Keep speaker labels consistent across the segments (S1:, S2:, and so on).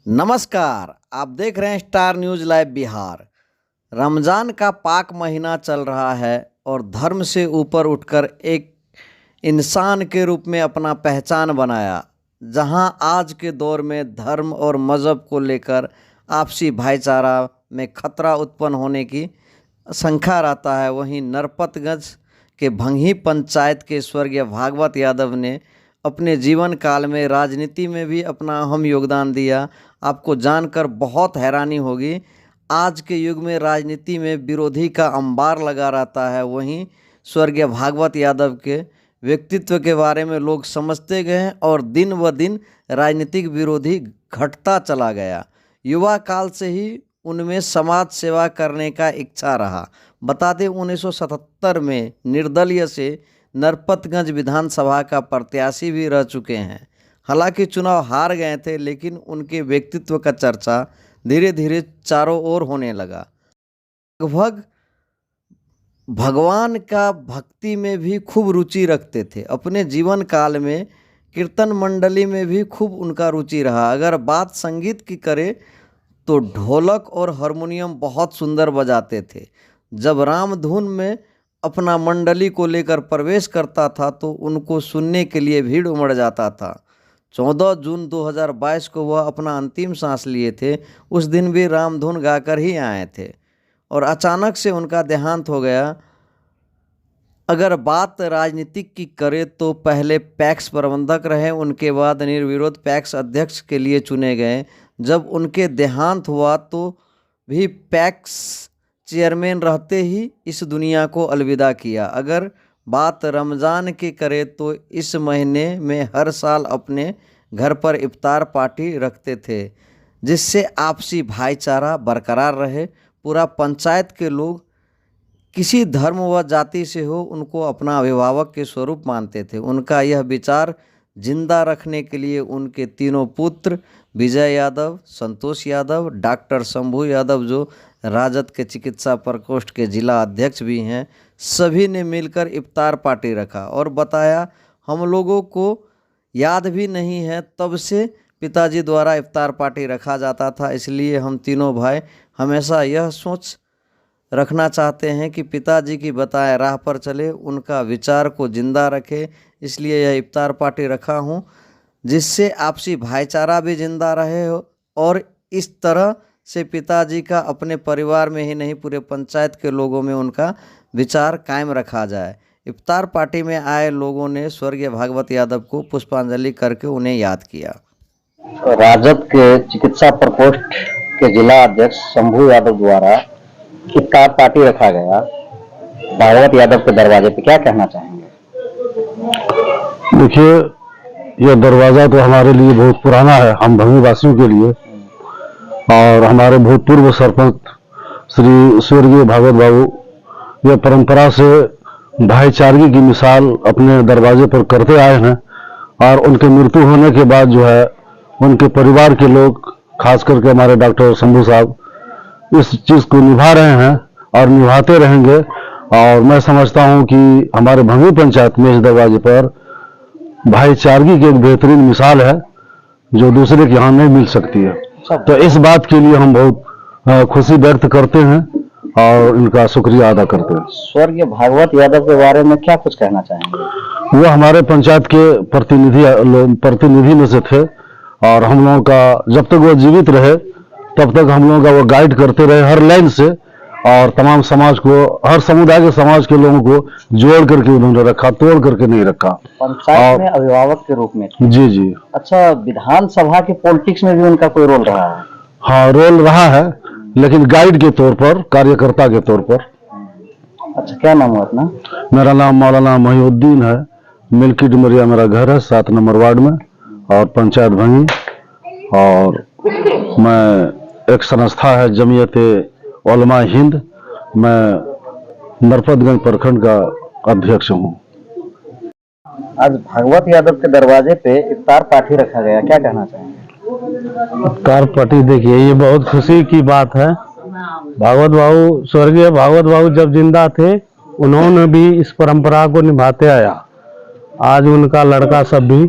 S1: नमस्कार, आप देख रहे हैं star news live Bihar. Ramzan का पाक महीना चल रहा है और धर्म से ऊपर उठकर एक इंसान के रूप में अपना पहचान बनाया। जहां आज के दौर में धर्म और मज़हब को लेकर आपसी भाईचारा में खतरा उत्पन्न होने की शंका रहता है, वहीं नरपतगंज के भंगी पंचायत के स्वर्गीय भागवत यादव ने अपने जीवन काल में राजनीति में भी अपना अहम योगदान दिया। आपको जानकर बहुत हैरानी होगी, आज के युग में राजनीति में विरोधी का अंबार लगा रहता है। वहीं स्वर्गीय भागवत यादव के व्यक्तित्व के बारे में लोग समझते गए और दिन व दिन राजनीतिक विरोधी घटता चला गया। युवा काल से ही उनमें समाज सेवा करने का इच्छा रहा। बता दें, 1977 में निर्दलीय से नरपतगंज विधानसभा का प्रत्याशी भी रह चुके हैं। हालांकि चुनाव हार गए थे, लेकिन उनके व्यक्तित्व का चर्चा धीरे धीरे चारों ओर होने लगा। लगभग भगवान का भक्ति में भी खूब रुचि रखते थे। अपने जीवन काल में कीर्तन मंडली में भी खूब उनका रुचि रहा। अगर बात संगीत की करें तो ढोलक और हारमोनियम बहुत सुंदर बजाते थे। जब राम धुन में अपना मंडली को लेकर प्रवेश करता था तो उनको सुनने के लिए भीड़ उमड़ जाता था। 14 जून 2022 को वह अपना अंतिम सांस लिए थे। उस दिन भी राम धुन गाकर ही आए थे और अचानक से उनका देहांत हो गया। अगर बात राजनीतिक की करें तो पहले पैक्स प्रबंधक रहे, उनके बाद निर्विरोध पैक्स अध्यक्ष के लिए चुने गए। जब उनके देहांत हुआ तो भी पैक्स चेयरमैन रहते ही इस दुनिया को अलविदा किया। अगर बात रमज़ान की करें तो इस महीने में हर साल अपने घर पर इफ्तार पार्टी रखते थे, जिससे आपसी भाईचारा बरकरार रहे। पूरा पंचायत के लोग किसी धर्म व जाति से हो, उनको अपना अभिभावक के स्वरूप मानते थे। उनका यह विचार जिंदा रखने के लिए उनके तीनों पुत्र विजय यादव, संतोष यादव, डॉक्टर शंभू यादव, जो राजद के चिकित्सा प्रकोष्ठ के जिला अध्यक्ष भी हैं, सभी ने मिलकर इफ्तार पार्टी रखा और बताया, हम लोगों को याद भी नहीं है तब से पिताजी द्वारा इफ्तार पार्टी रखा जाता था। इसलिए हम तीनों भाई हमेशा यह सोच रखना चाहते हैं कि पिताजी की बताए राह पर चले, उनका विचार को जिंदा रखे। इसलिए यह इफ्तार पार्टी रखा हूँ, जिससे आपसी भाईचारा भी जिंदा रहे हो और इस तरह से पिताजी का अपने परिवार में ही नहीं पूरे पंचायत के लोगों में उनका विचार कायम रखा जाए। इफ्तार पार्टी में आए लोगों ने स्वर्गीय भागवत यादव को पुष्पांजलि करके उन्हें याद किया।
S2: राजद के चिकित्सा प्रकोष्ठ के जिला अध्यक्ष शंभू यादव द्वारा इफ्तार पार्टी रखा गया भागवत यादव के दरवाजे पे, क्या कहना चाहेंगे?
S3: देखिए, यह दरवाजा तो हमारे लिए बहुत पुराना है, हम भंगी वासियों के लिए, और हमारे भूतपूर्व सरपंच श्री स्वर्गीय भागवत बाबू यह परंपरा से भाईचारगी की मिसाल अपने दरवाजे पर करते आए हैं। और उनके मृत्यु होने के बाद जो है उनके परिवार के लोग, खास करके हमारे डॉक्टर शंभू साहब, इस चीज को निभा रहे हैं और निभाते रहेंगे। और मैं समझता हूं कि हमारे भंगी पंचायत में इस दरवाजे पर भाईचारगी की एक बेहतरीन मिसाल है जो दूसरे के यहाँ नहीं मिल सकती है। तो इस बात के लिए हम बहुत खुशी व्यक्त करते हैं और इनका शुक्रिया अदा करते हैं।
S2: स्वर्गीय भागवत यादव के बारे में क्या कुछ कहना चाहेंगे?
S3: वो हमारे पंचायत के प्रतिनिधि में से थे और हम लोगों का, जब तक वो जीवित रहे तब तक हम लोगों का वो गाइड करते रहे हर लाइन से, और तमाम समाज को, हर समुदाय के समाज के लोगों को जोड़ करके उन्होंने रखा, तोड़ करके नहीं रखा।
S2: पंचायत में अभिभावक के रूप में थे।
S3: जी जी।
S2: अच्छा, विधानसभा के पॉलिटिक्स में भी उनका कोई रोल रहा है?
S3: हाँ, रोल रहा है, लेकिन गाइड के तौर पर, कार्यकर्ता के तौर पर।
S2: अच्छा, क्या नाम है अपना?
S3: मेरा नाम मौलाना महिउद्दीन है। मिल्की डुमरिया मेरा घर है, 7 नंबर वार्ड में, और पंचायत भंगी। और मैं एक संस्था है जमीयत उलमा हिंद, मैं नरपतगंज प्रखंड का अध्यक्ष हूँ।
S2: आज भागवत यादव के दरवाजे पे इफ्तार पार्टी रखा गया, क्या कहना चाहेंगे?
S4: इफ्तार पार्टी, देखिए, ये बहुत खुशी की बात है। भागवत बाबू, स्वर्गीय भागवत बाबू जब जिंदा थे, उन्होंने भी इस परंपरा को निभाते आया। आज उनका लड़का सब भी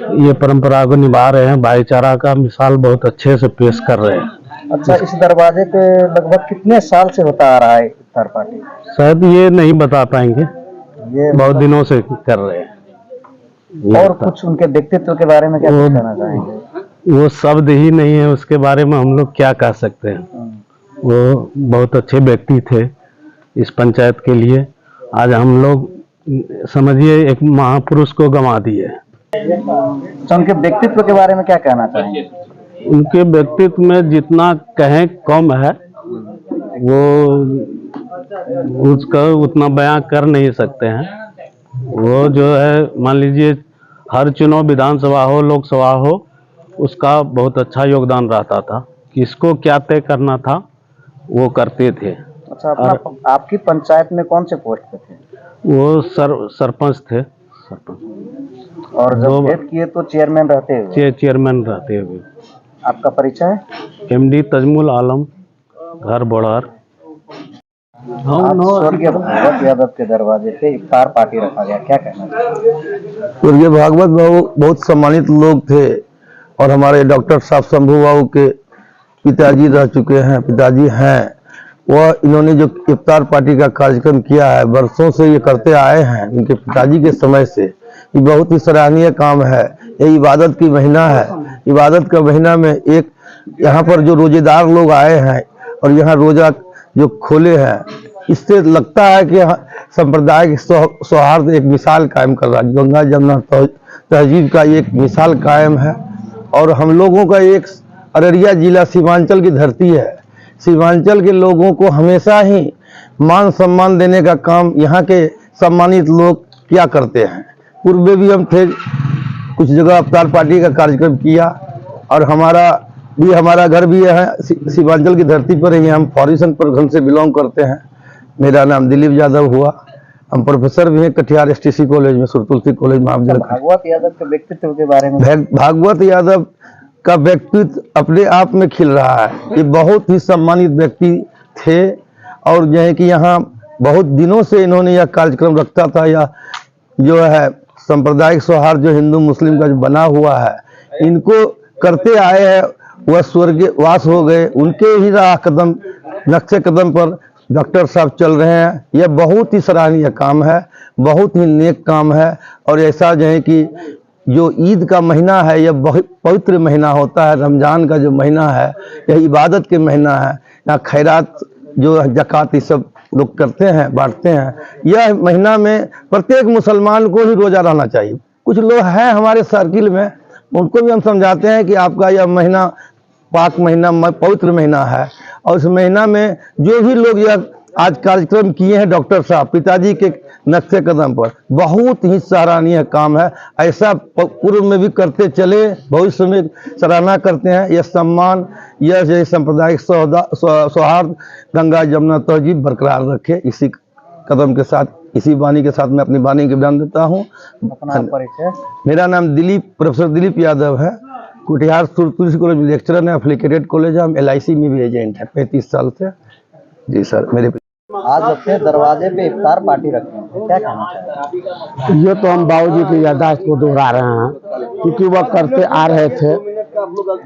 S4: ये परंपरा को निभा रहे हैं, भाईचारा का मिसाल बहुत अच्छे से पेश कर रहे हैं।
S2: अच्छा, इस दरवाजे पे लगभग कितने साल से होता आ रहा है इफ्तार पार्टी?
S4: शायद ये नहीं बता पाएंगे,
S2: ये
S4: बहुत दिनों से कर रहे हैं।
S2: और कुछ उनके व्यक्तित्व के बारे में क्या कुछ कहना चाहेंगे?
S4: वो शब्द ही नहीं है, उसके बारे में हम लोग क्या कह सकते हैं। वो बहुत अच्छे व्यक्ति थे इस पंचायत के लिए। आज हम लोग समझिए एक महापुरुष को गंवा दिए।
S2: तो उनके व्यक्तित्व के बारे में क्या कहना चाहेंगे?
S4: उनके व्यक्तित्व में जितना कहें कम है, वो उसका उतना बयां कर नहीं सकते हैं। वो जो है, मान लीजिए हर चुनाव, विधानसभा हो लोकसभा हो, उसका बहुत अच्छा योगदान रहता था। किसको क्या तय करना था वो करते थे।
S2: अच्छा, आपकी पंचायत में कौन से पोस्ट पे थे?
S4: वो सरपंच थे। सरपंच
S2: और जब भेद किए तो चेयरमैन रहते हुए?
S4: चेयरमैन रहते हुए।
S2: आपका परिचय?
S4: MD तजमुल आलम, घर बोड़ार।
S2: आज स्वर्गीय भागवत यादव के दरवाजे पे इफ्तार पार्टी रखा गया, क्या कहना चाहिए?
S3: स्वर्गीय भागवत बाबू बहुत सम्मानित लोग थे और हमारे डॉक्टर साहब शंभू बाबू के पिताजी रह चुके हैं, पिताजी हैं। वह इन्होंने जो इफ्तार पार्टी का कार्यक्रम किया है, वर्षों से ये करते आए हैं, उनके पिताजी के समय से। ये बहुत ही सराहनीय काम है। ये इबादत की महीना है। इबादत का महीना में एक यहाँ पर जो रोजेदार लोग आए हैं और यहाँ रोजा जो खोले हैं, इससे लगता है कि सांप्रदायिक सौहार्द एक मिसाल कायम कर रहा है। गंगा जमुना तहजीब का एक मिसाल कायम है। और हम लोगों का एक अररिया जिला सीमांचल की धरती है। सीमांचल के लोगों को हमेशा ही मान सम्मान देने का काम यहाँ के सम्मानित लोग क्या करते हैं। पूर्व में भी हम थे, कुछ जगह इफ्तार पार्टी का कार्यक्रम किया। और हमारा घर भी है सीमांचल की धरती पर ही। हम फॉरेसन प्रखंड से बिलोंग करते हैं। मेरा नाम दिलीप यादव हुआ। हम प्रोफेसर भी हैं कटिहार STC कॉलेज में, सुरतुलसी कॉलेज में।
S2: भागवत यादव के व्यक्तित्व के बारे में?
S3: भागवत यादव का व्यक्तित्व अपने आप में खिल रहा है। ये बहुत ही सम्मानित व्यक्ति थे और जो है कि यहाँ बहुत दिनों से इन्होंने यह कार्यक्रम रखता था। या जो है सांप्रदायिक सौहार्द जो हिंदू मुस्लिम का जो बना हुआ है, इनको करते आए हैं। वह स्वर्गवास हो गए, उनके ही राह कदम नक्शे कदम पर डॉक्टर साहब चल रहे हैं। यह बहुत ही सराहनीय काम है, बहुत ही नेक काम है। और ऐसा जो है कि जो ईद का महीना है, यह बहुत पवित्र महीना होता है। रमजान का जो महीना है, यह इबादत के महीना है। यहाँ खैरात जो ज़कात ये सब लोग करते हैं, बांटते हैं। यह महीना में प्रत्येक मुसलमान को ही रोज़ा रहना चाहिए। कुछ लोग हैं हमारे सर्किल में, उनको भी हम समझाते हैं कि आपका यह महीना पाक महीना, पवित्र महीना है। और इस महीना में जो भी लोग यह आज कार्यक्रम किए हैं डॉक्टर साहब पिताजी के नक्शे कदम पर, बहुत ही सराहनीय काम है। ऐसा पूर्व में भी करते चले, भविष्य में सराहना करते हैं। यह सम्मान, यह सांप्रदायिक सौहार्द गंगा जमुना तहजीब बरकरार रखे। इसी कदम के साथ, इसी वाणी के साथ मैं अपनी वाणी के बयान देता हूँ। मेरा नाम प्रोफेसर दिलीप यादव है। कटिहार तुलसी कॉलेज में लेक्चरर है, एप्लीकेटेड कॉलेज है। हम LIC में भी एजेंट है 35 साल से। जी सर। मेरे
S2: आज अपने दरवाजे पे इफ्तार पार्टी रखी है, क्या कहना चाहिए?
S5: ये तो हम बाबूजी की याददाश्त को दोहरा रहे हैं, क्योंकि वह करते आ रहे थे,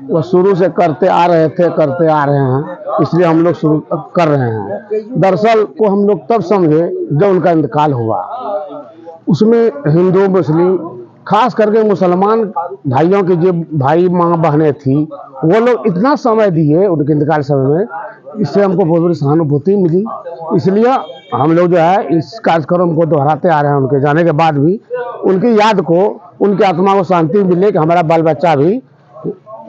S5: वह शुरू से करते आ रहे हैं, इसलिए हम लोग शुरू कर रहे हैं। दरअसल को हम लोग तब समझे जब उनका इंतकाल हुआ। उसमें हिंदू मुस्लिम, खास करके मुसलमान भाइयों की जो भाई माँ बहनें थी, वो लोग इतना समय दिए उनके इंतकाल समय में, इससे हमको बहुत बड़ी सहानुभूति मिली। इसलिए हम लोग जो है इस कार्यक्रम को दोहराते आ रहे हैं। उनके जाने के बाद भी उनकी याद को, उनकी आत्मा को शांति मिले कि हमारा बाल बच्चा भी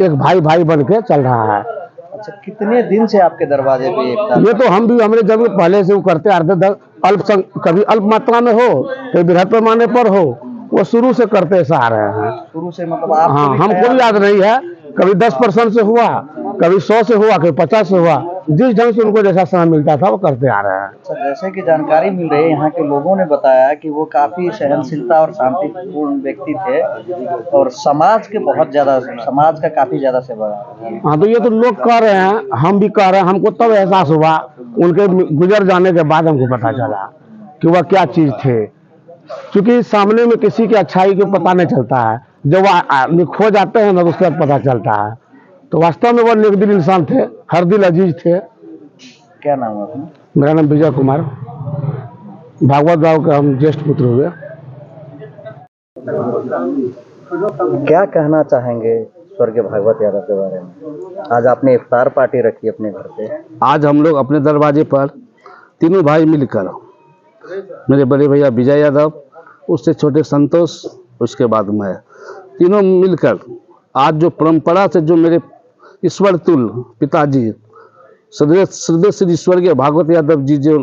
S5: एक भाई बन के चल रहा है।
S2: अच्छा, कितने दिन से आपके दरवाजे पे
S5: ये तो हम भी हमने जब पहले से वो करते आ रहे थे। कभी अल्प मात्रा में हो, कभी बृहद पैमाने पर हो, वो शुरू से करते ऐसा आ रहे हैं।
S2: शुरू से मतलब आप?
S5: हाँ, हमको भी याद नहीं है। कभी 10% से हुआ, कभी 100 से हुआ, कभी 50 से हुआ। जिस ढंग से उनको जैसा समय मिलता था वो करते आ रहे हैं।
S2: अच्छा, जैसे कि जानकारी मिल रही है, यहाँ के लोगों ने बताया कि वो काफी सहनशीलता और शांतिपूर्ण व्यक्ति थे और समाज का काफी ज्यादा सेवा।
S5: हाँ, तो ये तो लोग कह रहे हैं, हम भी कह रहे हैं। हमको तब एहसास हुआ, उनके गुजर जाने के बाद हमको पता चला कि वह क्या चीज थे। क्योंकि सामने में किसी की अच्छाई को पता नहीं चलता है, जब आदमी खो जाते हैं ना तो उसके बाद पता चलता है। तो वास्तव में वो नेक दिल इंसान थे, हर दिल अजीज थे।
S2: क्या नाम है अपना?
S5: मेरा नाम विजय कुमार, भागवत बाबू का हम ज्येष्ठ पुत्र हुए।
S2: क्या कहना चाहेंगे स्वर्गीय भागवत यादव के बारे में? आज आपने इफ्तार पार्टी रखी अपने घर पे।
S6: आज हम लोग अपने दरवाजे पर तीनों भाई मिलकर, मेरे बड़े भैया विजय यादव, उससे छोटे संतोष, उसके बाद मैं, तीनों मिलकर आज जो परंपरा से जो मेरे ईश्वर तुल्य पिताजी श्रद्धेय श्री स्वर्गीय भागवत यादव जी जो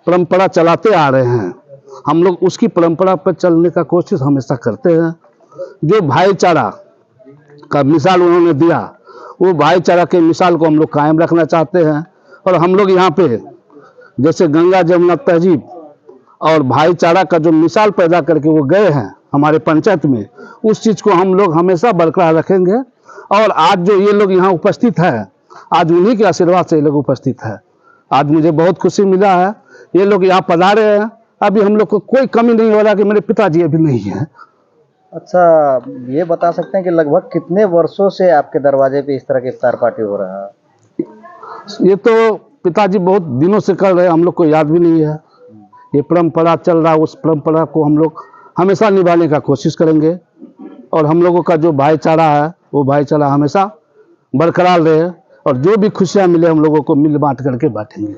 S6: परंपरा चलाते आ रहे हैं, हम लोग उसकी परंपरा पर चलने का कोशिश हमेशा करते हैं। जो भाईचारा का मिसाल उन्होंने दिया, वो भाईचारा के मिसाल को हम लोग कायम रखना चाहते हैं। और हम लोग यहाँ पे जैसे गंगा जमुना तहजीब और भाईचारा का जो मिसाल पैदा करके वो गए हैं हमारे पंचायत में, उस चीज़ को हम लोग हमेशा बरकरार रखेंगे। और आज जो ये लोग यहाँ उपस्थित है, आज उन्हीं के आशीर्वाद से ये लोग उपस्थित है। आज मुझे बहुत खुशी मिला है, ये लोग यहाँ पधारे हैं। अभी हम लोग को कोई कमी नहीं हो रहा कि मेरे पिताजी अभी नहीं है।
S2: अच्छा, ये बता सकते हैं कि लगभग कितने वर्षों से आपके दरवाजे पे इस तरह की इफ्तार पार्टी हो रहा है?
S6: ये तो पिताजी बहुत दिनों से कर रहे हैं, हम लोग को याद भी नहीं है। ये परंपरा चल रहा है, उस परंपरा को हम लोग हमेशा निभाने का कोशिश करेंगे। और हम लोगों का जो भाईचारा है वो भाईचारा हमेशा बरकरार रहे, और जो भी खुशियाँ मिले हम लोगों को मिल बांट करके बांटेंगे।